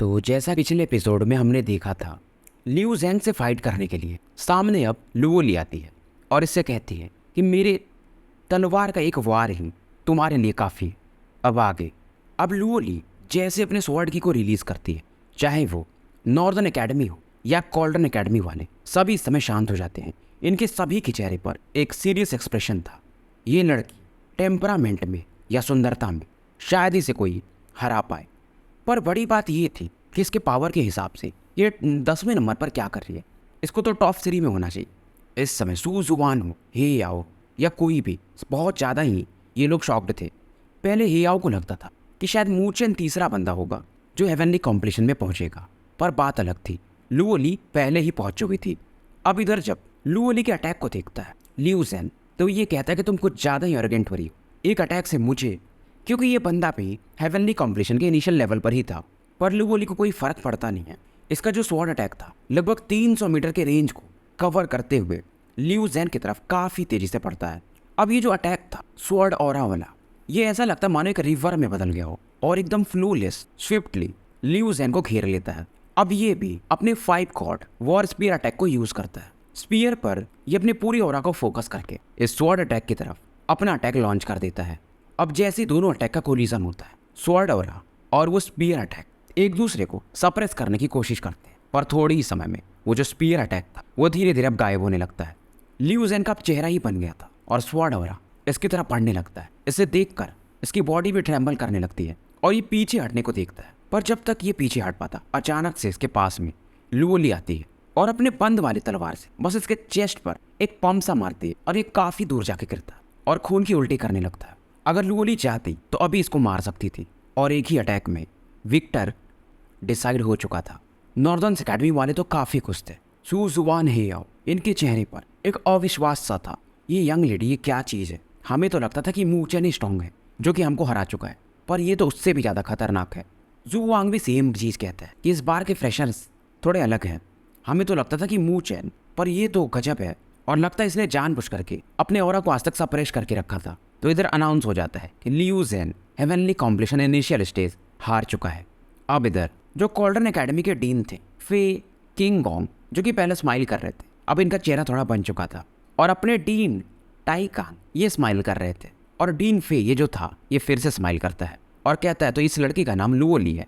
तो जैसा पिछले एपिसोड में हमने देखा था, लियू जैंग से फाइट करने के लिए सामने अब लुओ ली आती है और इससे कहती है कि मेरे तलवार का एक वार ही तुम्हारे लिए काफ़ी है। अब आगे अब लुओ ली जैसे अपने स्वॉर्ड की को रिलीज़ करती है, चाहे वो नॉर्दर्न एकेडमी हो या कॉल्डन एकेडमी वाले, सभी इस समय शांत हो जाते हैं। इनके सभी के चेहरे पर एक सीरियस एक्सप्रेशन था। ये लड़की टेम्परामेंट में या सुंदरता में शायद इसे कोई हरा पाए, पर बड़ी बात ये थी कि इसके पावर के हिसाब से ये 10वें नंबर पर क्या कर रही है। इसको तो टॉप 3 में होना चाहिए। इस समय सू जुबान हो, हे याओ या कोई भी, बहुत ज़्यादा ही ये लोग शॉक्ड थे। पहले हे याओ को लगता था कि शायद मूचेन तीसरा बंदा होगा जो हेवनली कॉम्पिटिशन में पहुंचेगा, पर बात अलग थी। लुओ ली पहले ही पहुंच चुकी थी। अब इधर जब लुओ ली के अटैक को देखता है लियू ज़ेन, तो ये कहता है कि तुम कुछ ज़्यादा ही एरोगेंट हो रही हो एक अटैक से मुझे, क्योंकि ये बंदा भी हेवनली कॉम्पिटिशन के इनिशियल लेवल पर ही था। पर लुओ ली को कोई फर्क पड़ता नहीं है। इसका जो स्वॉर्ड अटैक था लगभग 300 मीटर के रेंज को कवर करते हुए लियू ज़ेन की तरफ काफ़ी तेजी से पड़ता है। अब ये जो अटैक था स्वॉर्ड ऑरा वाला, ये ऐसा लगता है मानो एक रिवर में बदल गया हो और एकदम फ्लूलेस स्विफ्टली लियू ज़ेन को घेर लेता है। अब ये भी अपने 5 कॉर्ड वॉर स्पीयर अटैक को यूज़ करता है। स्पीयर पर ये अपनी पूरी ऑरा को फोकस करके इस स्वॉर्ड अटैक की तरफ अपना अटैक लॉन्च कर देता है। अब जैसे दोनों अटैक का कोलिजन होता है, स्वॉर्ड ऑरा और वो स्पीयर अटैक एक दूसरे को सप्रेस करने की कोशिश करते हैं, पर थोड़ी ही समय में वो जो स्पीयर अटैक था वो धीरे धीरे अब गायब होने लगता है। लियू ज़ेन का चेहरा ही बन गया था और स्वॉर्ड ऑरा इसकी तरफ बढ़ने लगता है। इसे देखकर इसकी बॉडी भी ट्रेम्बल करने लगती है और ये पीछे हटने को देखता है। पर जब तक ये पीछे हट पाता, अचानक से इसके पास में लुओ ली आती है और अपने बंद वाली तलवार से बस इसके चेस्ट पर एक पंप सा मारती है और ये काफ़ी दूर जाके गिरता है और खून की उल्टी करने लगता है। अगर लुओ ली चाहती तो अभी इसको मार सकती थी और एक ही अटैक में विक्टर डिसाइड हो चुका था। नॉर्दर्न एकेडमी वाले तो काफ़ी खुश थे। सू जुबान हे याओ, इनके चेहरे पर एक अविश्वास सा था। ये यंग लेडी ये क्या चीज़ है। हमें तो लगता था कि मूचेन ही स्ट्रॉन्ग है जो कि हमको हरा चुका है, पर ये तो उससे भी ज़्यादा खतरनाक है। जू वांग भी सेम चीज़ कहता है कि इस बार के फ्रेशर्स थोड़े अलग हैं। हमें तो लगता था कि मूचेन, पर ये तो गजब है और लगता है इसने जानबूझ करके अपने ऑरा को आज तक सप्रेस करके रखा था। तो इधर अनाउंस हो जाता है कि Liu Zhen heavenly competition initial stage हार चुका है। अब इधर जो कॉल्डन एकेडमी के डीन थे फे किंगोंग, जो कि पहले स्माइल कर रहे थे, अब इनका चेहरा थोड़ा बन चुका था और अपने डीन टाई कांग ये स्माइल कर रहे थे और डीन फे ये जो था ये फिर से स्माइल करता है और कहता है तो इस लड़की का नाम लुओ ली है,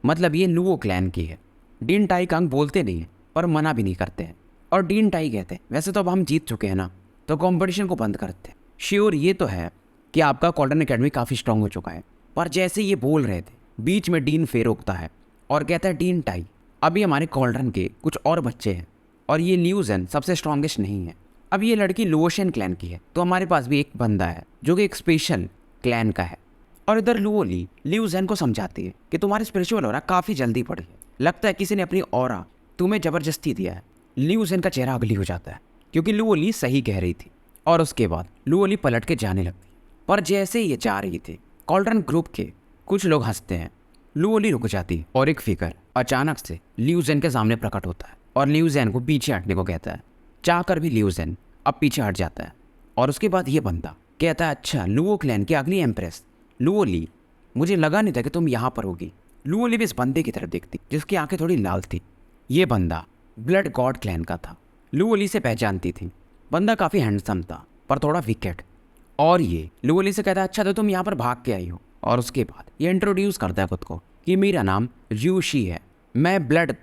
मतलब ये लुओ क्लैन की है। डीन टाई कांग बोलते नहीं है पर मना भी नहीं करते हैं और डीन टाई कहते हैं वैसे तो अब हम जीत चुके हैं ना, तो कॉम्पिटिशन को बंद करते हैं। श्योर ये तो है कि आपका कॉल्डन एकेडमी काफ़ी स्ट्रांग हो चुका है। पर जैसे ये बोल रहे थे बीच में डीन फे रोकता है और कहता है डीन टाई, अभी हमारे कॉल्डन के कुछ और बच्चे हैं और ये लियू ज़ेन सबसे स्ट्रॉन्गेस्ट नहीं है। अब ये लड़की लुओशियन क्लैन की है, तो हमारे पास भी एक बंदा है जो कि एक स्पेशल क्लैन का है। और इधर लुओ ली लियू ज़ेन को समझाती है कि तुम्हारी स्पिरिचुअल ऑरा काफ़ी जल्दी बढ़ी है, लगता है किसी ने अपनी ऑरा तुम्हें ज़बरदस्ती दिया है। लियू ज़ेन का चेहरा अगली हो जाता है क्योंकि लुओ ली सही कह रही थी और उसके बाद लुओ ली पलट के जाने लगती। पर जैसे ये जा रही थी कॉल्डन ग्रुप के कुछ लोग हंसते हैं। लुओ ली रुक जाती और एक फिगर अचानक से लियू ज़ेन के सामने प्रकट होता है और लियू ज़ेन को पीछे हटने को कहता है। चाहकर भी लियू ज़ेन अब पीछे हट जाता है और उसके बाद ये बंदा कहता है अच्छा लुओ क्लैन की अगली एम्प्रेस लुओ ली, मुझे लगा नहीं था कि तुम यहाँ पर होगी। लुओ ली भी इस बंदे की तरफ देखती जिसकी आंखें थोड़ी लाल थी। ये बंदा ब्लड गॉड क्लैन का था। लुओ ली से पहचानती थी। बंदा काफ़ी हैंडसम था पर थोड़ा विकेट। और ये लुओ ली से कहता है अच्छा तो तुम यहाँ पर भाग के आई हो, और उसके बाद ये इंट्रोड्यूस करता है खुद को कि मेरा नाम र्यूशी है, मैं ब्लड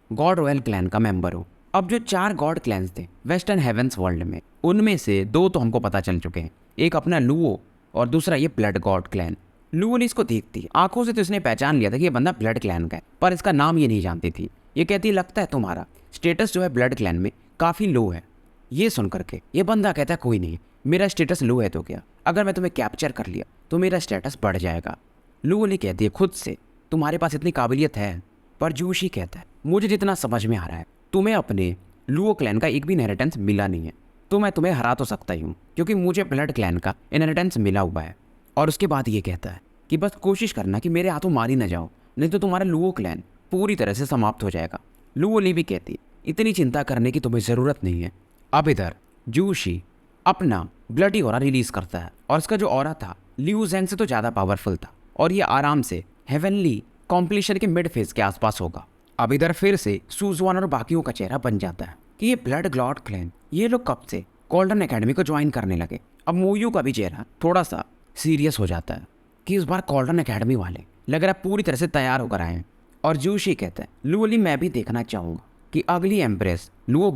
गॉड रॉयल क्लैन का मेंबर हूँ। अब जो 4 गॉड क्लैन्स थे वेस्टर्न हेवंस वर्ल्ड में, उनमें से 2 तो हमको पता चल चुके हैं, एक अपना लुओ और दूसरा ये ब्लड गॉड क्लैन। लुओ ने इसको देखती है, आंखों से तो इसने पहचान लिया था कि ये बंदा ब्लड क्लैन का है, पर इसका नाम ये नहीं जानती थी। ये कहती लगता है तुम्हारा स्टेटस जो है ब्लड क्लैन में काफ़ी लो है। ये सुन करके ये बंदा कहता है कोई नहीं, मेरा स्टेटस लो है तो क्या, अगर मैं तुम्हें कैप्चर कर लिया तो मेरा स्टेटस बढ़ जाएगा। लुओ ने कहती है खुद से तुम्हारे पास इतनी काबिलियत है। पर जूशी कहता है मुझे जितना समझ में आ रहा है तुम्हें अपने लुओ क्लैन का एक भी इनहेरिटेंस मिला नहीं है, तो मैं तुम्हें हरा तो सकता ही हूँ क्योंकि मुझे ब्लड क्लैन का इनहेरिटेंस मिला हुआ है। और उसके बाद ये कहता है कि बस कोशिश करना कि मेरे हाथों मारी ना जाओ, नहीं तो तुम्हारा लुओ क्लैन पूरी तरह से समाप्त हो जाएगा। लुओ ली भी कहती इतनी चिंता करने की तुम्हें ज़रूरत नहीं है। अब इधर जूशी अपना ब्लडी ऑरा रिलीज करता है और इसका जो ऑरा था लियू ज़ेन से तो ज़्यादा पावरफुल था और ये आराम से हेवनली कॉम्पिटिशन के मिड फेज के आसपास होगा। अब इधर फिर से सूजवान और बाकियों का चेहरा बन जाता है कि ये ब्लड ग्लॉट क्लैन ये लोग कब से गोल्डन एकेडमी को ज्वाइन करने लगे। अब मोयू का भी चेहरा थोड़ा सा सीरियस हो जाता है कि इस बार गोल्डन एकेडमी वाले लग रहा है पूरी तरह से तैयार होकर आए हैं। और जूशी कहता है लुओली मैं भी देखना चाहूँगा कि अगली एम्प्रेस लुओ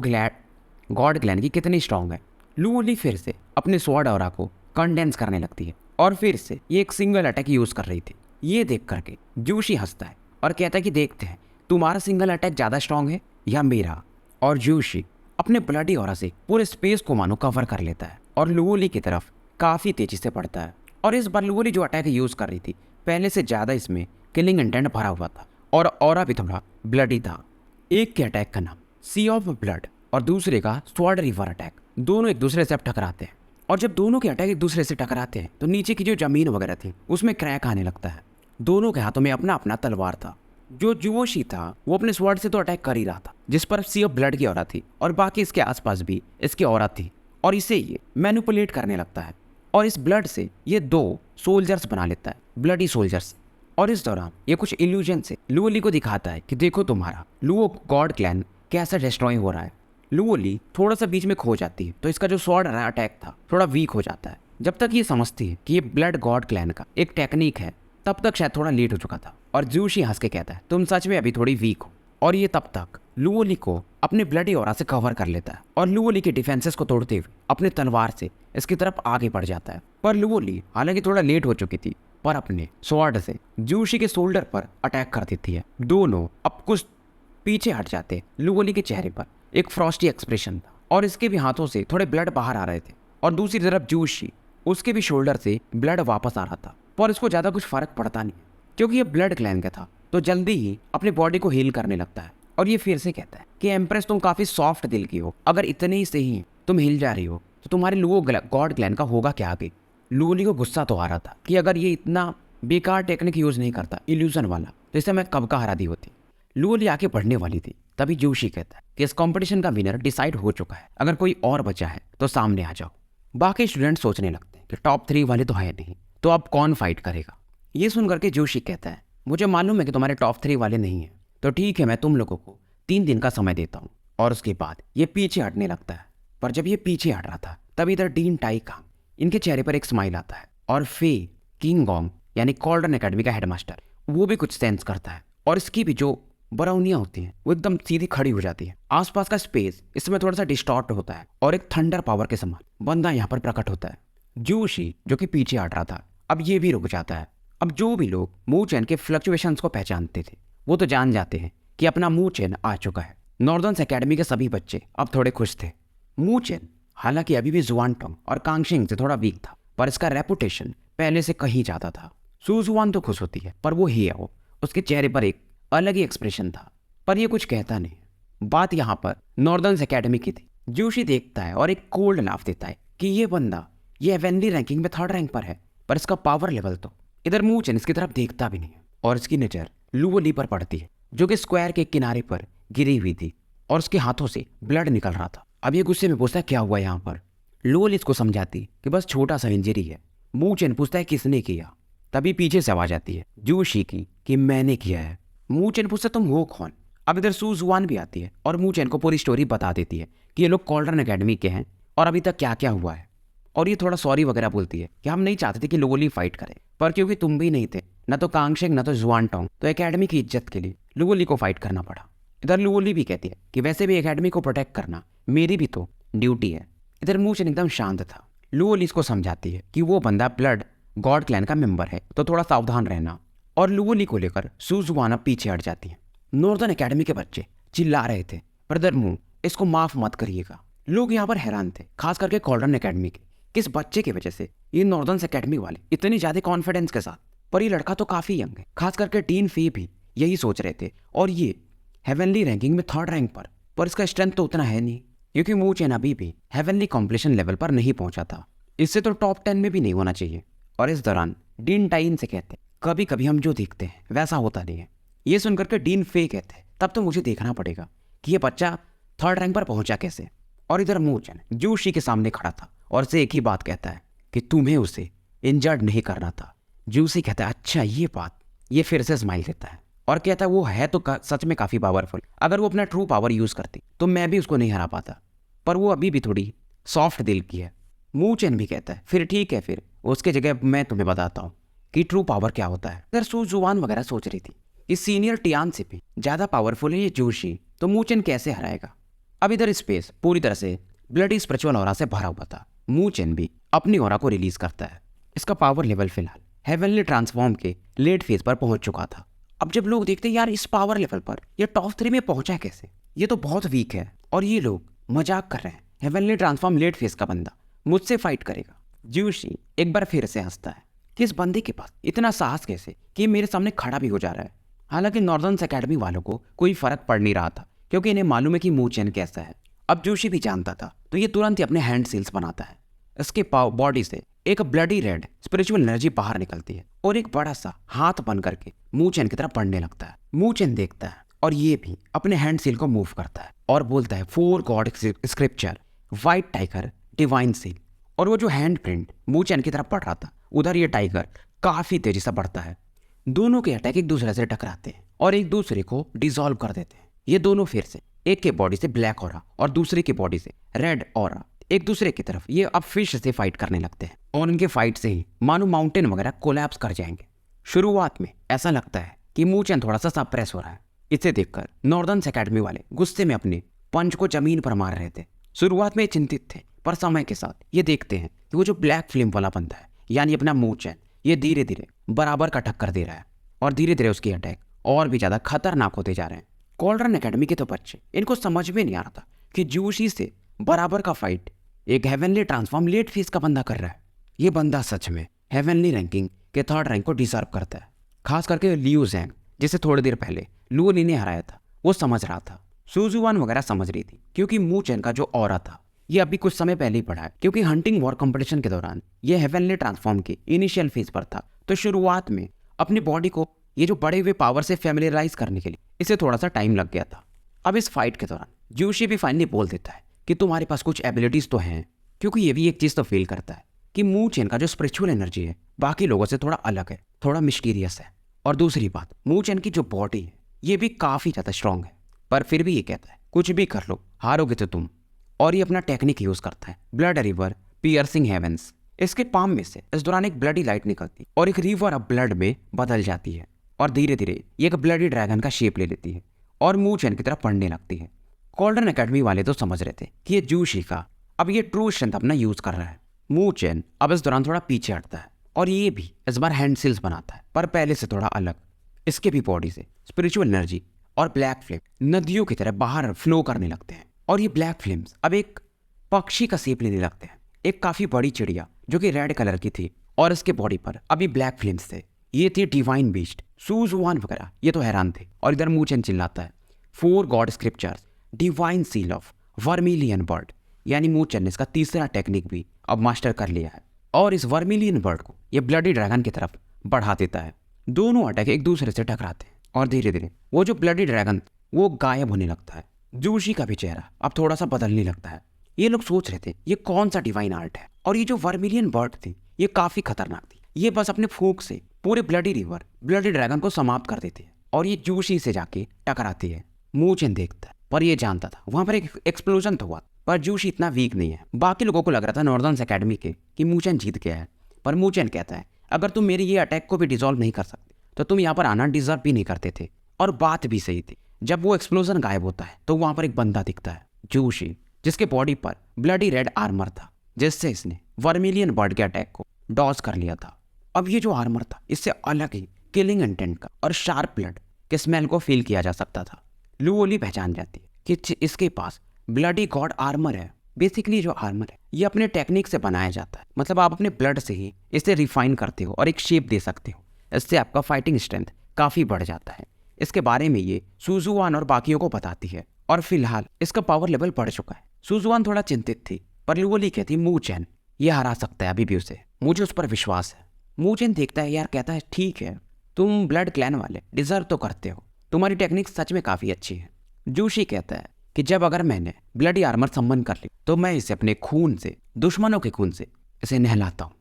गॉड ग्लैन की कितनी स्ट्रांग है। लुओली फिर से अपने स्वॉर्ड ऑरा को कंडेंस करने लगती है और फिर से ये एक सिंगल अटैक यूज़ कर रही थी। ये देख करके जूशी हंसता है और कहता है कि देखते हैं तुम्हारा सिंगल अटैक ज़्यादा स्ट्रांग है या मेरा। और जूशी अपने ब्लडी ऑरा से पूरे स्पेस को मानो कवर कर लेता है और लुओली की तरफ काफ़ी तेज़ी से बढ़ता है। और इस बार लुओली जो अटैक यूज़ कर रही थी पहले से ज़्यादा इसमें किलिंग इंटेंट भरा हुआ था और ऑरा भी थोड़ा ब्लडी था। एक के अटैक का नाम सी ऑफ ब्लड और दूसरे का स्वॉर्ड रिवर अटैक। दोनों एक दूसरे से अब टकराते हैं और जब दोनों के अटैक एक दूसरे से टकराते हैं तो नीचे की जो ज़मीन वगैरह थी उसमें क्रैक आने लगता है। दोनों के हाथों में अपना अपना तलवार था। जो जुओशी था वो अपने स्वॉर्ड से तो अटैक कर ही रहा था जिस पर सी ऑफ ब्लड की औरत थी और बाकी इसके आसपास भी इसकी औरत थी और इसे ये मैनिपुलेट करने लगता है और इस ब्लड से ये 2 सोल्जर्स बना लेता है, ब्लडी सोल्जर्स। और इस दौरान ये कुछ इल्यूजन से लुओली को दिखाता है कि देखो तुम्हारा लुओ गॉड क्लैन कैसा डिस्ट्रॉय हो रहा है। लुओली थोड़ा सा बीच में खो जाती है तो इसका जो स्वॉर्ड अटैक था थोड़ा वीक हो जाता है। जब तक ये समझती है कि ये ब्लड गॉड क्लैन का एक टेक्निक है तब तक शायद थोड़ा लेट हो चुका था। और जूशी हंस के कहता है तुम सच में अभी थोड़ी वीक हो। और ये तब तक लुओली को अपने ब्लडी ऑरा से कवर कर लेता है और लुओली के डिफेंसेस को तोड़ते हुए अपने तलवार से इसकी तरफ आगे बढ़ जाता है। पर लुओली हालांकि थोड़ा लेट हो चुकी थी पर अपने स्वॉर्ड से जूशी के शोल्डर पर अटैक कर देती है। दोनों अब कुछ पीछे हट जाते। लुओली के चेहरे पर एक फ्रॉस्टी एक्सप्रेशन था और इसके भी हाथों से थोड़े ब्लड बाहर आ रहे थे और दूसरी तरफ जूशी उसके भी शोल्डर से ब्लड वापस आ रहा था। पर इसको ज़्यादा कुछ फर्क पड़ता नहीं क्योंकि ये ब्लड क्लैन का था तो जल्दी ही अपनी बॉडी को हील करने लगता है। और ये फिर से कहता है कि एम्प्रेस तुम काफ़ी सॉफ्ट दिल की हो, अगर इतने ही से ही तुम हिल जा रही हो तो तुम्हारे लुओ गॉड क्लैन का होगा क्या आगे। लुओली को गुस्सा तो आ रहा था कि अगर ये इतना बेकार टेक्निक यूज़ नहीं करता इल्यूजन वाला तो इसे मैं कब का हरा दी होती। लुओली आके बढ़ने वाली थी तभी जूशी कहता है कि इस कंपटीशन का विनर डिसाइड हो चुका है, अगर कोई और बचा है तो सामने आ जाओ। बाकी स्टूडेंट सोचने लगते हैं कि टॉप 3 वाले तो है नहीं तो अब कौन फाइट करेगा। ये सुन करके जूशी कहता है मुझे मालूम है कि तुम्हारे टॉप 3 वाले नहीं हैं तो ठीक है मैं तुम लोगों को 3 दिन का समय देता हूँ। और उसके बाद ये पीछे हटने लगता है। पर जब ये पीछे हट रहा था तभी इधर डीन टाई कांग इनके चेहरे पर एक स्माइल आता है और फे किंगोंग यानी गोल्डन एकेडमी का हेडमास्टर वो भी कुछ सेंस करता है और इसकी भी जो बरौनियाँ होती हैं वो एकदम सीधी खड़ी हो जाती है। आसपास का स्पेस इसमें थोड़ा सा डिस्टॉर्ट होता है और एक थंडर पावर के समान बंदा यहाँ पर प्रकट होता है। जूशी जो कि पीछे हट रहा था अब ये भी रुक जाता है। अब जो भी लोग मूव चेन के फ्लक्चुएशंस को पहचानते थे वो तो जान जाते हैं कि अपना मूव चेन आ चुका है। नॉर्दर्न एकेडमी के सभी बच्चे अब थोड़े खुश थे। मूव चेन हालांकि अभी भी जुआनटोंग और कांगशिंग से थोड़ा वीक था पर इसका रेपुटेशन पहले से कहीं ज़्यादा था। सुजुआन तो खुश होती है पर वो ही है, वो उसके चेहरे पर एक अलग ही एक्सप्रेशन था पर ये कुछ कहता नहीं। बात यहाँ पर नॉर्दर्न एकेडमी की थी। जूशी देखता है और एक कोल्ड लाफ देता है कि ये बंदा ये हेवनली रैंकिंग में 3rd रैंक पर है पर इसका पावर लेवल तो। इधर मूव चेन इसकी तरफ देखता भी नहीं है और इसकी नज़र लुओली पर पड़ती है जो कि स्क्वायर के किनारे पर गिरी हुई थी और उसके हाथों से ब्लड निकल रहा था। अब ये गुस्से में पूछता है क्या हुआ यहाँ पर। लुओली इसको समझाती कि बस छोटा सा इंजरी है। मूव चेन पूछता है किसने किया। तभी पीछे से आवाज आती है जूशी की कि मैंने किया है। मूव चेन पूछता तुम हो कौन। अब इधर सुजुआन भी आती है और मूव चेन को पूरी स्टोरी बता देती है कि ये लोग गोल्डन एकेडमी के हैं और अभी तक क्या क्या हुआ है। और ये थोड़ा सॉरी वगैरह बोलती है कि हम नहीं चाहते थे कि लुओली फाइट करे पर क्योंकि तुम भी नहीं थे न तो कांगशिंग न तो जुआनटोंग तो एकेडमी की इज्जत के लिए लुओली को फाइट करना पड़ा। इधर लुओली भी कहती है कि वैसे भी एकेडमी को प्रोटेक्ट करना मेरी भी तो ड्यूटी है। इधर मूव चेन एकदम शांत था। लुओली इसको समझाती है कि वो बंदा ब्लड गॉड क्लैन का मेंबर है तो थोड़ा सावधान रहना। और लुओली को लेकर सुजुआन पीछे हट जाती है। नॉर्दर्न एकेडमी के बच्चे चिल्ला रहे थे ब्रदर मूव इसको माफ मत करिएगा। लोग यहाँ पर हैरान थे खास करके गोल्डन एकेडमी के किस बच्चे की वजह से ये नॉर्दर्न एकेडमी वाले इतनी ज़्यादा कॉन्फिडेंस के साथ। पर ये लड़का तो काफ़ी यंग है, खास करके डीन फी भी यही सोच रहे थे और ये हेवनली रैंकिंग में 3rd रैंक पर इसका स्ट्रेंथ तो उतना है नहीं क्योंकि मूव चेन अभी भी हेवनली कॉम्पिटिशन लेवल पर नहीं पहुंचा था। इससे तो टॉप 10 में भी नहीं होना चाहिए। और इस दौरान डीन टाइन से कहते कभी कभी हम जो देखते हैं वैसा होता नहीं है। ये सुनकर के डीन फे कहते हैं तब तो मुझे देखना पड़ेगा कि ये बच्चा 3rd रैंक पर पहुंचा कैसे। और इधर मूव चेन जूशी के सामने खड़ा था और से एक ही बात कहता है कि तुम्हें उसे इंजर्ड नहीं करना था। जूसी कहता है अच्छा ये बात। ये फिर से स्माइल देता है और कहता है वो है तो सच में काफ़ी पावरफुल। अगर वो अपना ट्रू पावर यूज़ करती तो मैं भी उसको नहीं हरा पाता, पर वो अभी भी थोड़ी सॉफ्ट दिल की है। मू चेन भी कहता है फिर ठीक है, फिर उसके जगह मैं तुम्हें बताता हूँ कि ट्रू पावर क्या होता है। अगर सू जुआन वगैरह सोच रही थी कि सीनियर टियान से भी ज़्यादा पावरफुल है ये जूशी, तो मू चेन कैसे हराएगा। अब इधर स्पेस पूरी तरह से ब्लडी स्पिरिचुअल ऑरा से भरा हुआ था। मू चेन भी अपनी ऑरा को रिलीज करता है। इसका पावर लेवल फिलहाल हेवनली ट्रांसफॉर्म के लेट फेज पर पहुंच चुका था। अब जब लोग देखते यार इस पावर लेवल पर ये टॉप 3 में पहुंचा कैसे, ये तो बहुत वीक है और ये लोग मजाक कर रहे हैं, हेवनली ट्रांसफॉर्म लेट फेज का बंदा मुझसे फाइट करेगा। जूशी एक बार फिर से हंसता है कि इस बंदे के पास इतना साहस कैसे कि मेरे सामने खड़ा भी हो जा रहा है। हालांकि नॉर्दर्न एकेडमी वालों को कोई फर्क पड़ नहीं रहा था क्योंकि इन्हें मालूम है कि मू चेन कैसा है। अब जूशी भी जानता था तो ये तुरंत ही अपने हैंड सील्स बनाता है। इसके बॉडी से एक ब्लडी रेड स्पिरिचुअल एनर्जी बाहर निकलती है और एक बड़ा सा हाथ बन करके मू चेन की तरफ बढ़ने लगता है। मू चेन देखता है और ये भी अपने हैंड सील को मूव करता है और बोलता है 4 God scripture, white tiger, divine seal. और वो जो हैंड प्रिंट मू चेन की तरफ बढ़ रहा था उधर ये टाइगर काफी तेजी से बढ़ता है। दोनों के अटैक एक दूसरे से टकराते हैं और एक दूसरे को डिसॉल्व कर देते हैं। ये दोनों फिर से एक के बॉडी से ब्लैक ऑरा और दूसरे की बॉडी से रेड ऑरा एक दूसरे की तरफ ये अब फिश से फाइट करने लगते हैं और इनके फाइट से ही मानो माउंटेन वगैरह कोलैप्स कर जाएंगे। शुरुआत में ऐसा लगता है कि मू चेन थोड़ा सा सप्रेस हो रहा है। इसे देखकर नॉर्दर्न एकेडमी वाले गुस्से में अपने पंच को जमीन पर मार रहे थे। शुरुआत में चिंतित थे, पर समय के साथ ये देखते हैं कि वो जो ब्लैक फ्लेम वाला बंदा है यानी अपना मू चेन, ये धीरे धीरे बराबर का टक्कर दे रहा है और धीरे धीरे उसके अटैक और भी ज्यादा खतरनाक होते जा रहे हैं। कॉल्ड्रन एकेडमी के तो बच्चे इनको समझ में नहीं आ रहा था कि जूशी से बराबर का फाइट एक हेवनली ट्रांसफॉर्म लेट फेज का बंदा कर रहा है। ये बंदा सच में हेवनली रैंकिंग के 3rd रैंक को डिजर्व करता है। खास करके लियू जैंग जिसे थोड़ी देर पहले लुओ ली ने हराया था, वो समझ रहा था। सुजुआन वगैरह समझ रही थी क्योंकि मू चेन का जो ऑरा था ये अभी कुछ समय पहले ही पढ़ा है, क्योंकि हंटिंग वॉर कंपटीशन के दौरान ये हेवनली ट्रांसफॉर्म के इनिशियल फेज पर था। तो शुरुआत में अपनी बॉडी को ये जो बड़े हुए पावर से फैमिलियराइज करने के लिए इसे थोड़ा सा टाइम लग गया था। अब इस फाइट के दौरान जूशी भी फाइनली बोल देता है कि तुम्हारे पास कुछ एबिलिटीज तो हैं, क्योंकि ये भी एक चीज तो फील करता है कि मू चेन का जो स्पिरिचुअल एनर्जी है बाकी लोगों से थोड़ा अलग है, थोड़ा मिस्टीरियस है। और दूसरी बात, मू चेन की जो बॉडी है ये भी काफी ज्यादा स्ट्रांग है, पर फिर भी ये कहता है कुछ भी कर लो हारोगे तो तुम। और ये अपना टेक्निक यूज करता है, ब्लड रिवर पियर्सिंग हेवेंस। इसके पाम में से इस दौरान एक ब्लडी लाइट निकलती और एक रिवर ऑफ ब्लड में बदल जाती है और धीरे धीरे ये एक ब्लडी ड्रैगन का शेप ले लेती है और मू चेन की तरफ बढ़ने लगती है। कॉल्डन एकेडमी वाले तो समझ रहे थे कि ये जूशी का अब ये ट्रू स्ट्रेंथ अपना यूज कर रहा है। मू चेन अब इस दौरान थोड़ा पीछे हटता है और ये भी इस बार हैंड सील्स बनाता है, पर पहले से थोड़ा अलग। इसके भी बॉडी से स्पिरिचुअल एनर्जी और ब्लैक फ्लेम नदियों की तरह बाहर फ्लो करने लगते हैं और ये ब्लैक फ्लेम्स अब एक पक्षी का शेप लेने लगते हैं, एक काफी बड़ी चिड़िया जो कि रेड कलर की थी और इसके बॉडी पर अभी ब्लैक फ्लेम्स थे। ये थी डिवाइन बीस्ट। सुजुआन वगैरह ये तो हैरान थे और इधर मू चेन चिल्लाता है 4 God scriptures, divine seal of vermilion bird. यानी मू चेन ने इसका तीसरा टेक्निक भी अब मास्टर कर लिया है और इस वर्मिलियन बर्ड को ये ब्लडी ड्रैगन की तरफ बढ़ा देता है। दोनों अटैक एक दूसरे से टकराते हैं और धीरे धीरे वो जो ब्लडी ड्रैगन वो गायब होने लगता है। जूशी का भी चेहरा अब थोड़ा सा बदलने लगता है। ये लोग सोच रहे थे ये कौन सा डिवाइन आर्ट है, और ये जो वर्मिलियन बर्ड थी ये काफी खतरनाक थी। ये बस अपने फूंक से पूरे ब्लडी रिवर ब्लडी ड्रैगन को समाप्त कर देती है और ये जूशी से जाके टकराती है। मू चेन देखता है, पर ये जानता था वहां पर एक एक्सप्लोजन तो हुआ, पर जूशी इतना वीक नहीं है। बाकी लोगों को लग रहा था नॉर्दर्न एकेडमी के कि मू चेन जीत गया है, पर मू चेन कहता है अगर तुम मेरे ये अटैक को भी डिसॉल्व नहीं कर सकते तो तुम यहाँ पर आना डिजर्व भी नहीं करते थे। और बात भी सही थी। जब वो एक्सप्लोजन गायब होता है तो वहां पर एक बंदा दिखता है, जूशी, जिसके बॉडी पर ब्लडी रेड आर्मर था जिससे इसने वर्मिलियन बर्ड के अटैक को डॉज कर लिया था। अब ये जो आर्मर था इससे अलग ही किलिंग इंटेंट का और शार्प ब्लड के स्मेल को फील किया जा सकता था। लुओली पहचान जाती है कि इसके पास ब्लडी गॉड आर्मर है। बेसिकली जो आर्मर है ये अपने टेक्निक से बनाया जाता है, मतलब आप अपने ब्लड से ही इसे रिफाइन करते हो और एक शेप दे सकते हो। इससे आपका फाइटिंग स्ट्रेंथ काफी बढ़ जाता है। इसके बारे में ये सुजुआन और बाकियों को बताती है और फिलहाल इसका पावर लेवल बढ़ चुका है। सुजुआन थोड़ा चिंतित थी, पर लुओली कहती मू चेन ये हरा सकता है अभी भी उसे, मुझे उस पर विश्वास है। मू चेन देखता है यार, कहता है ठीक है तुम ब्लड क्लैन वाले डिजर्व तो करते हो, तुम्हारी टेक्निक सच में काफी अच्छी है। जूशी कहता है कि जब अगर मैंने ब्लडी आर्मर सम्मन कर ली तो मैं इसे अपने खून से, दुश्मनों के खून से इसे नहलाता हूँ,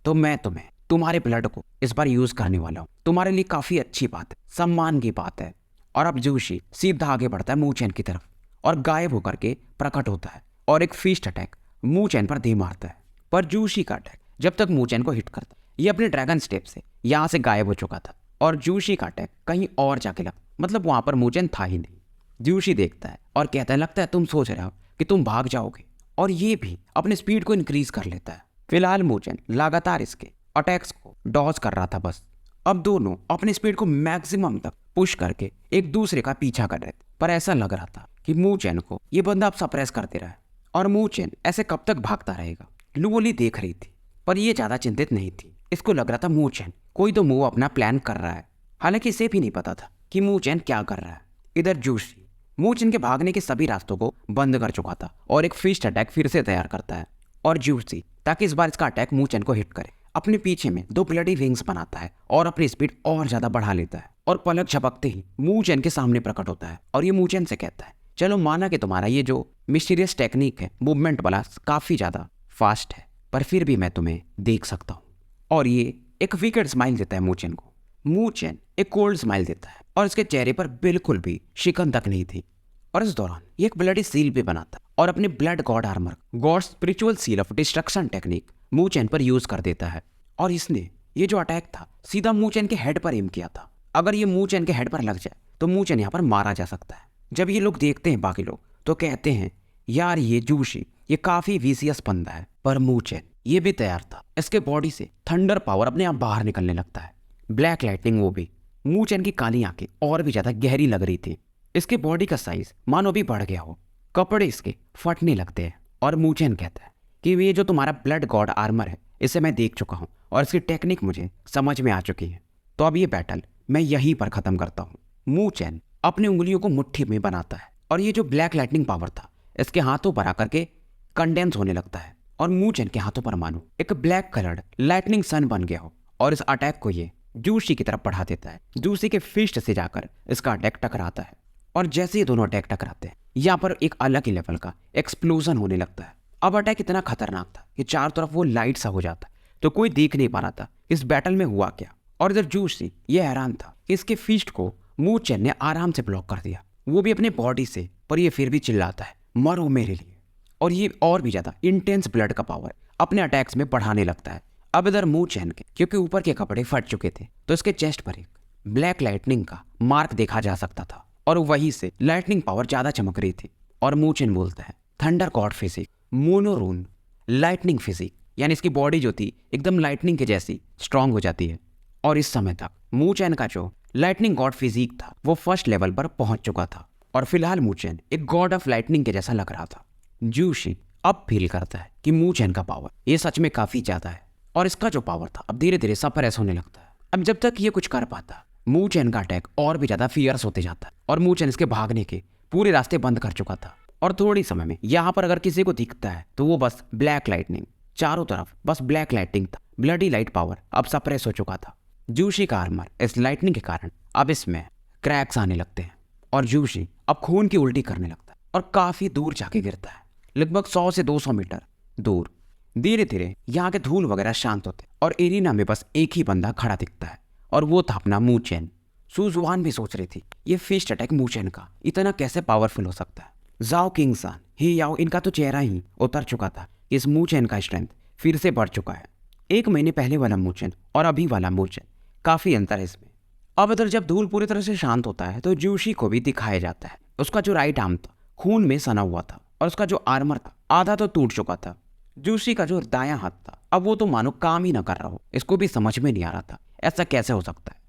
तो मैं तुम्हें तुम्हारे ब्लड को इस बार यूज करने वाला हूँ, तुम्हारे लिए काफी अच्छी बात है, सम्मान की बात है। और अब जूशी सीधा आगे बढ़ता है मूचेन की तरफ और गायब होकर के प्रकट होता है और एक फीस्ट अटैक मूचेन पर दे मारता है। पर जूशी का अटैक जब तक मूचेन को हिट करता, ये अपने ड्रैगन स्टेप से यहाँ से गायब हो चुका था और जूशी का अटैक कहीं और जाके लगा, मतलब वहां पर मूचेन था ही नहीं। जूशी देखता है और कहता है, लगता है तुम सोच रहे हो कि तुम भाग जाओगे, और ये भी अपने स्पीड को इंक्रीज कर लेता है। फिलहाल मूचेन लगातार इसके अटैक्स को डॉज कर रहा था बस। अब दोनों अपनी स्पीड को मैक्सिमम तक पुश करके एक दूसरे का पीछा कर रहे थे, पर ऐसा लग रहा था कि मूचेन को ये बंदा अब सप्रेस करते रहा है और मूचेन ऐसे कब तक भागता रहेगा। लुओली देख रही थी, पर ये ज्यादा चिंतित नहीं थी। इसको लग रहा था मूचेन कोई तो मूव अपना प्लान कर रहा है, हालांकि इसे भी नहीं पता था कि मूचेन क्या कर रहा है। इधर जूशी मूचेन के भागने के सभी रास्तों को बंद कर चुका था और एक फिस्ट अटैक फिर से तैयार करता है। और जूसी ताकि इस बार इसका अटैक मूचेन को हिट करे, अपने पीछे में 2 ब्लडी विंग्स बनाता है और अपनी स्पीड और ज्यादा बढ़ा लेता है और पलक झपकते ही मूचेन के सामने प्रकट होता है और ये मूचेन से कहता है, चलो माना कि तुम्हारा ये जो मिस्टीरियस टेक्निक है मूवमेंट वाला काफी ज्यादा फास्ट है, पर फिर भी मैं तुम्हें देख सकता हूँ। और ये एक विकेट स्माइल देता है मूचेन को। मूचेन एक कोल्ड स्माइल देता है और इसके चेहरे पर बिल्कुल भी शिकन तक नहीं थी। और इस दौरान ये एक ब्लडी सील भी बनाता और अपने blood god armour god spiritual seal of destruction technique मूचेन पर यूज कर देता है। और इसने ये जो अटैक था सीधा मूचेन के हेड पर एम किया था। अगर ये मूचेन के हेड पर लग जाए तो मूचेन यहाँ पर मारा जा सकता है। जब ये लोग देखते हैं बाकी लोग तो कहते हैं, यार ये जूशी ये काफी विशियस बंदा है। पर मूचेन ये भी तैयार था, इसके बॉडी से थंडर पावर अपने आप बाहर निकलने लगता है, ब्लैक लाइटनिंग वो भी। मूचेन की काली आंखें और भी ज्यादा गहरी लग रही थी, इसके बॉडी का साइज मानो भी बढ़ गया हो, कपड़े इसके फटने लगते हैं। और मूचेन कहता है कि ये जो तुम्हारा ब्लड गॉड आर्मर है इसे मैं देख चुका हूँ और इसकी टेक्निक मुझे समझ में आ चुकी है, तो अब ये बैटल मैं यहीं पर खत्म करता हूँ। मूचेन अपनी उंगलियों को मुट्ठी में बनाता है और ये जो ब्लैक लाइटनिंग पावर था इसके हाथों पर आकर के कंडेंस होने लगता है और मूचेन के हाथों पर मानो एक ब्लैक कलर्ड लाइटनिंग सन बन गया हो और इस अटैक को ये जूशी की तरफ बढ़ा देता है। जूशी के फिस्ट से जाकर इसका अटैक टकराता है और जैसे ये दोनों अटैक टकराते हैं यहाँ पर एक अलग ही लेवल का एक्सप्लोजन होने लगता है। अब अटैक इतना खतरनाक था कि चारों तरफ वो लाइट सा हो जाता है, तो कोई देख नहीं पा रहा था इस बैटल में हुआ क्या। और इधर जूशी ये हैरान था कि इसके फिस्ट को मूचेन ने आराम से ब्लॉक कर दिया, वो भी अपने बॉडी से, पर ये फिर भी चिल्लाता है, मरो मेरे लिए। और ये और भी ज्यादा इंटेंस ब्लड का पावर अपने अटैक्स में बढ़ाने लगता है। अब इधर मूचेन के क्योंकि ऊपर के कपड़े फट चुके थे तो इसके चेस्ट पर एक ब्लैक लाइटनिंग का मार्क देखा जा सकता था और वहीं से लाइटनिंग पावर ज्यादा चमक रही थी। और मूचेन बोलता है, थंडर गॉड फिजिक मोनोरून लाइटनिंग फिजिक, यानी इसकी बॉडी जो थी एकदम लाइटनिंग के जैसी स्ट्रांग हो जाती है। और इस समय तक मूचेन का जो लाइटनिंग गॉड फिजिक था वो फर्स्ट लेवल पर पहुंच चुका था और फिलहाल मूचेन एक गॉड ऑफ लाइटनिंग के जैसा लग रहा था। जूशी अब फील करता है कि मूचेन का पावर ये सच में काफी ज्यादा है और इसका जो पावर था अब धीरे धीरे सप्रेस होने लगता है। अब जब तक ये कुछ कर पाता मूचेन का अटैक और भी ज्यादा फियर्स होते जाता है और मूचेन इसके भागने के पूरे रास्ते बंद कर चुका था। और थोड़ी समय में यहाँ पर अगर किसी को दिखता है तो वो बस ब्लैक लाइटनिंग, चारों तरफ बस ब्लैक लाइटनिंग था, ब्लडी लाइट पावर अब सप्रेस हो चुका था। जूशी का आर्मर इस लाइटनिंग के कारण अब इसमें क्रैक्स आने लगते हैं और जूशी अब खून की उल्टी करने लगता है और काफी दूर जाके गिरता है, लगभग 100 से 200 मीटर दूर। धीरे धीरे यहाँ के धूल वगैरह शांत होते और एरिना में बस एक ही बंदा खड़ा दिखता है और वो था अपना मूचेन। सुजुआन भी सोच रही थी ये फिस्ट अटैक मूचेन का इतना कैसे पावरफुल हो सकता है। जाओ किंगसान ही याओ इनका तो चेहरा ही उतर चुका था, इस मूचेन का स्ट्रेंथ फिर से बढ़ चुका है। 1 महीने पहले वाला मूचेन और अभी वाला मूचेन काफी अंतर है इसमें। अब इधर जब धूल पूरी तरह से शांत होता है तो जूशी को भी दिखाया जाता है, उसका जो राइट आर्म था खून में सना हुआ था और उसका जो आर्मर था आधा तो टूट चुका था। जूशी का जो दायां हाथ था अब वो तो मानो काम ही ना कर रहा हो, इसको भी समझ में नहीं आ रहा था ऐसा कैसे हो सकता है।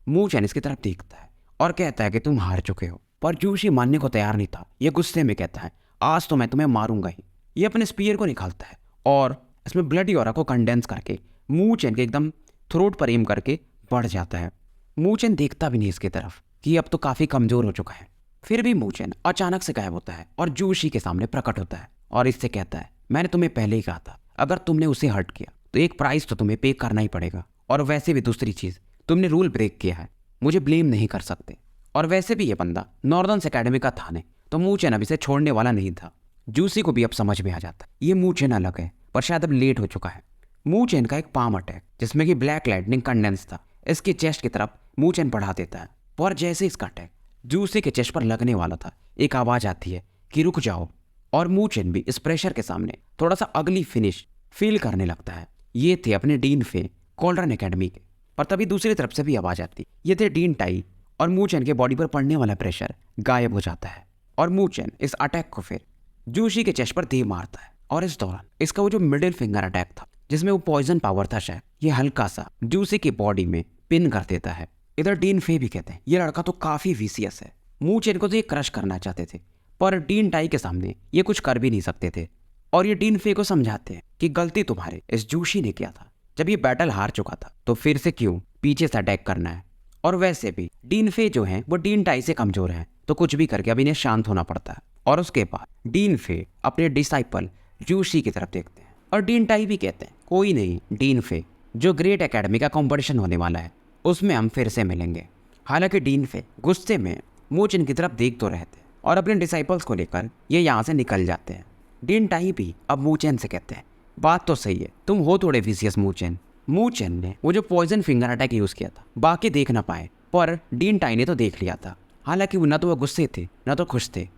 मूचेन इसकी तरफ देखता है और कहता है कि तुम हार चुके हो, पर जूशी मानने को तैयार नहीं था। ये गुस्से में कहता है, आज तो मैं तुम्हें मारूंगा ही। ये अपने स्पीयर को निकालता है और इसमें ब्लडी ऑरा को कंडेंस करके मूचेन के एकदम थ्रोट पर एम करके बढ़ जाता है। मूचेन देखता भी नहीं इसकी तरफ कि अब तो काफी कमजोर हो चुका है। फिर भी मूचेन अचानक से गायब होता है और जूशी के सामने प्रकट होता है और इससे कहता है, मैंने तुम्हें पहले ही कहा था अगर तुमने उसे हर्ट किया तो एक प्राइस तो तुम्हें पे करना ही पड़ेगा, और वैसे भी दूसरी चीज तुमने रूल ब्रेक किया है, मुझे ब्लेम नहीं कर सकते। और वैसे भी ये बंदा नॉर्दर्न एकेडमी का था नहीं, तो मूचेन अब इसे छोड़ने वाला नहीं था। जूसी को भी अब समझ में आ जाता है ये मूचेन अलग है, पर शायद अब लेट हो चुका है। मू चेन का एक पाम अटैक जिसमें कि ब्लैक लाइटनिंग कंडेंस था इसके चेस्ट की तरफ मू चेन बढ़ा देता है। और जैसे इसका अटैक जूसी के चेस्ट पर लगने वाला था, एक आवाज आती है कि रुक जाओ। और मू चेन भी इस प्रेशर के सामने थोड़ा सा अगली फिनिश फील करने लगता है। ये थे अपने डीन फे कॉल्ड्रन एकेडमी के। पर तभी दूसरी तरफ से भी आवाज आती, ये थे डीन टाई। और मू चेन के बॉडी पर पड़ने वाला प्रेशर गायब हो जाता है और मू चेन इस अटैक को फिर जूशी के चेस्ट पर दे मारता है। और इस दौरान इसका वो जो मिडिल फिंगर अटैक था जिसमें वो पॉइजन पावर था शायद, ये हल्का सा जूसी की बॉडी में पिन कर देता है। इधर डीन फे भी कहते हैं ये लड़का तो काफी वीसीएस है। मू चेन को तो ये क्रश करना चाहते थे पर डीन टाई के सामने ये कुछ कर भी नहीं सकते थे। और ये डीन फे को समझाते हैं कि गलती तुम्हारे इस जूशी ने किया था। जब ये बैटल हार चुका था तो फिर से क्यों पीछे से अटैक करना है। और वैसे भी डीन फे जो है वो डीन टाई से कमजोर है, तो कुछ भी करके अब इन्हें शांत होना पड़ता है। और उसके बाद डीन फे अपने डिसाइपल जूशी की तरफ देखते हैं और डीन टाई भी कहते हैं कोई नहीं डीन फे, जो ग्रेट एकेडमी का कंपटीशन होने वाला है उसमें हम फिर से मिलेंगे। हालांकि डीन फे गुस्से में मू चेन की तरफ देख तो रहते हैं और अपने डिसाइपल्स को लेकर ये यहाँ से निकल जाते हैं। डीन टाई भी अब मू चेन से कहते हैं बात तो सही है, तुम हो थोड़े विशियस मू चेन। मू चेन ने वो जो पॉइजन फिंगर अटैक यूज किया था बाकी देख ना पाए, पर डीन टाई ने तो देख लिया था। हालांकि न तो वो गुस्से थे न तो खुश थे।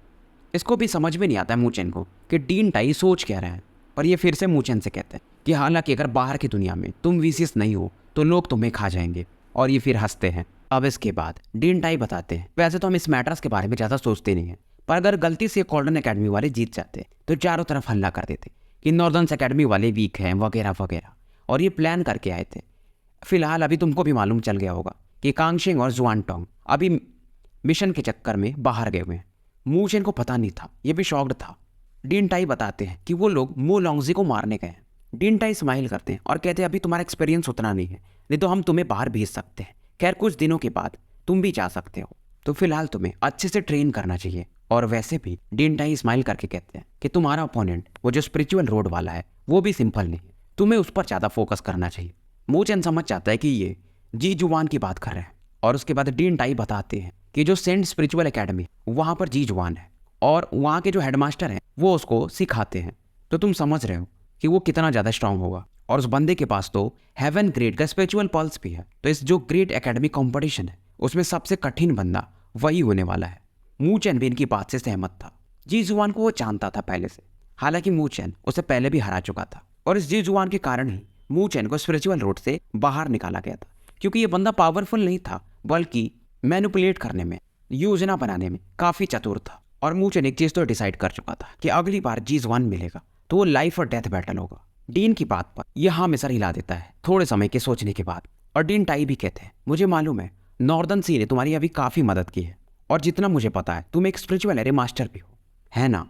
इसको भी समझ में नहीं आता है मू चेन को कि डीन टाई सोच क्या रहा है। पर ये फिर से मू चेन से कहते हैं कि हालांकि अगर बाहर की दुनिया में तुम विशियस नहीं हो तो लोग तुम्हें खा जाएंगे। और ये फिर हंसते हैं। अब इसके बाद डीन टाई बताते हैं वैसे तो हम इस मैटर्स के बारे में ज़्यादा सोचते नहीं हैं, पर अगर गलती से कॉल्डन एकेडमी वाले जीत जाते तो चारों तरफ हल्ला कर देते कि नॉर्दर्न एकेडमी वाले वीक हैं वगैरह वगैरह। और ये प्लान करके आए थे। फिलहाल अभी तुमको भी मालूम चल गया होगा कि कांगशिंग और जुआनटोंग अभी मिशन के चक्कर में बाहर गए हुए हैं। मू चेन को पता नहीं था, ये भी शॉक्ड था। डीन टाई बताते हैं कि वो लोग मू लॉन्गजी को मारने गए हैं। डीन टाई स्माइल करते हैं और कहते हैं अभी तुम्हारा एक्सपीरियंस उतना नहीं है, नहीं तो हम तुम्हें बाहर भेज सकते हैं। खैर कुछ दिनों के बाद तुम भी जा सकते हो, तो फिलहाल तुम्हें अच्छे से ट्रेन करना चाहिए। और वैसे भी डीन टाई स्माइल करके कहते हैं कि तुम्हारा ओपोनेंट वो जो स्पिरिचुअल रोड वाला है वो भी सिंपल नहीं है, तुम्हें उस पर ज़्यादा फोकस करना चाहिए। मू चेन समझ जाता है कि ये जी जुआन की बात कर रहे हैं। और उसके बाद डीन टाई बताते हैं कि जो सेंट स्पिरिचुअल एकेडमी वहाँ पर जी जुआन है और वहाँ के जो हेडमास्टर हैं वो उसको सिखाते हैं। तो तुम समझ रहे हो कि वो कितना ज़्यादा स्ट्रांग होगा। और उस बंदे के पास तो हेवन ग्रेड का स्पिरिचुअल पल्स भी है। तो इस जो ग्रेट एकेडमी कंपटीशन है उसमें सबसे कठिन बंदा वही होने वाला है। मू चेन भी इनकी बात से सहमत था। जी जुआन को वो जानता था पहले से, हालांकि मू चेन उसे पहले भी हरा चुका था। और इस जी जुआन के कारण ही मू चेन को स्पिरिचुअल रोड से बाहर निकाला गया था, क्योंकि ये बंदा पावरफुल नहीं था बल्कि मैनिपुलेट करने में, योजना बनाने में काफ़ी चतुर था। और मू चेन एक चीज़ तो डिसाइड कर चुका था कि अगली बार जी जुआन मिलेगा तो वो लाइफ और डेथ बैटल होगा। डीन की बात पर यह हाँ में सर हिला देता है थोड़े समय के सोचने के बाद। और डीन टाई भी कहते हैं मुझे मालूम है नॉर्दर्न सी ने तुम्हारी अभी काफ़ी मदद की है, और जितना मुझे पता है तुम एक स्पिरिचुअल एरे मास्टर भी हो, है ना।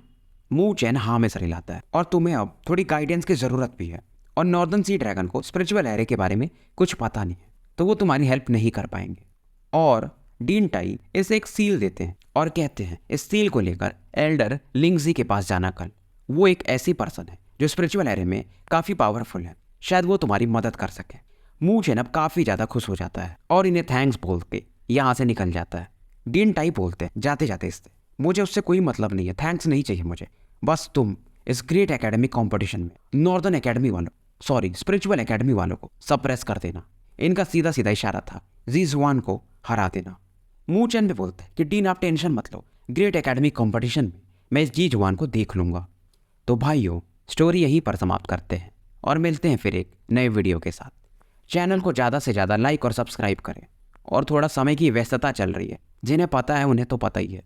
मू चेन हाँ में सर हिलाता है और तुम्हें अब थोड़ी गाइडेंस की ज़रूरत भी है। और नॉर्दर्न सी ड्रैगन को स्पिरिचुअल एरे के बारे में कुछ पता नहीं है, तो वो तुम्हारी हेल्प नहीं कर पाएंगे। और डीन टाई इसे एक सील देते हैं और कहते हैं इस सील को लेकर एल्डर लिंगजी के पास जाना कल। वो एक ऐसी पर्सन है जो स्पिरिचुअल एरे में काफ़ी पावरफुल है, शायद वो तुम्हारी मदद कर सके। मू चेन अब काफ़ी ज़्यादा खुश हो जाता है और इन्हें थैंक्स बोल के यहाँ से निकल जाता है। डीन टाई बोलते हैं जाते जाते इससे मुझे उससे कोई मतलब नहीं है, थैंक्स नहीं चाहिए मुझे, बस तुम इस ग्रेट एकेडमी कॉम्पिटिशन में नॉर्दर्न एकेडमी वालों स्पिरिचुअल एकेडमी वालों को सप्रेस कर देना। इनका सीधा सीधा इशारा था जी जुआन को हरा देना। मू चेन भी बोलते हैं कि डीन आप टेंशन मत लो, ग्रेट एकेडमी कॉम्पिटिशन में मैं इस जी जुआन को देख लूँगा। तो भाइयों स्टोरी यहीं पर समाप्त करते हैं और मिलते हैं फिर एक नए वीडियो के साथ। चैनल को ज़्यादा से ज़्यादा लाइक और सब्सक्राइब करें। और थोड़ा समय की व्यस्तता चल रही है, जिन्हें पता है उन्हें तो पता ही है।